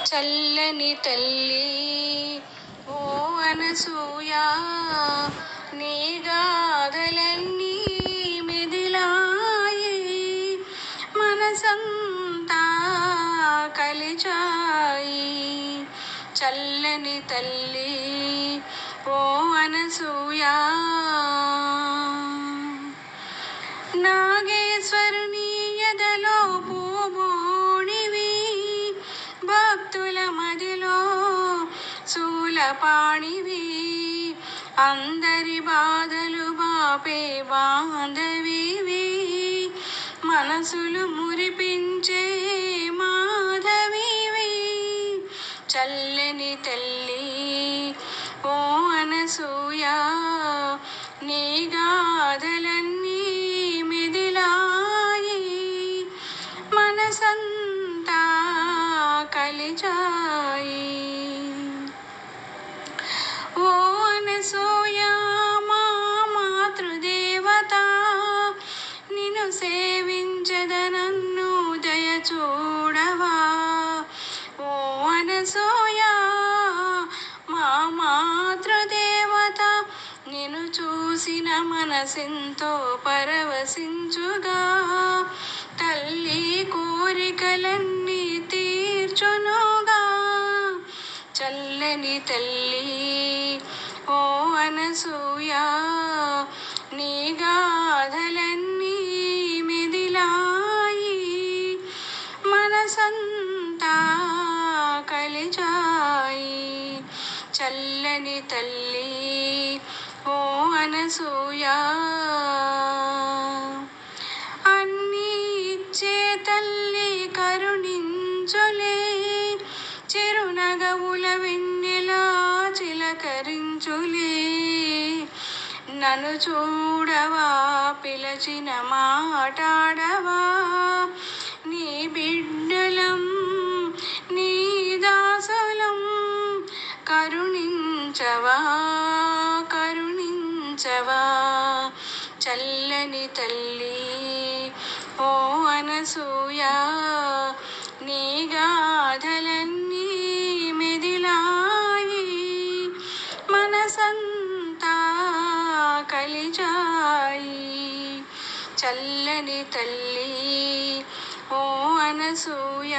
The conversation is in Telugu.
చల్లని తల్లి ఓ అనసూయ, నీ గాథలన్నీ మెదిలాయి, మనసంతా కలిచాయి. చల్లని తల్లి ఓ అనసూయ, నాగేశ్వరుని ఎదలో పూబోడివి, భక్తుల మదిలో శూలపాణివి, అందరి బాధలు బాపే బాంధవివి, మనసులు మురిపించే మాధవివి. చల్లని తల్లి ఓ అనసూయ, నీ గాథలన్నీ మెదిలాయి, మనసంతా కలిచాయి. ఓ అనసూయ మా మాతృదేవత, నిన్ను సేవించద నన్ను దయ చూడవా. ఓ అనసూయ మా మాతృదేవత, నిన్ను చూసిన మనసెంతో పరవశించుగా, తల్లి కోరికలన్నీ తీర్చునుగా. చల్లని తల్లి ఓ అనసూయ, నీ గాథలన్నీ మెదిలాయి, మనసంతా కలిచాయి. చల్లని తల్లి ఓ అనసూయ, అన్నీ ఇచ్చే తల్లి కరుణించులే, చిరునగవుల వెన్నెలా చిలకరించులే. నన్ను చూడవా, పిలచిన మాటాడవా, నీ బిడ్డలం నీ దాసులం, కరుణించవా కరుణించవా. చల్లని తల్లి ఓ అనసూయ, నీ గాథలన్నీ మెదిలాయి, మనసంతా కలిచాయి. చల్లని తల్లి ఓ అనసూయ.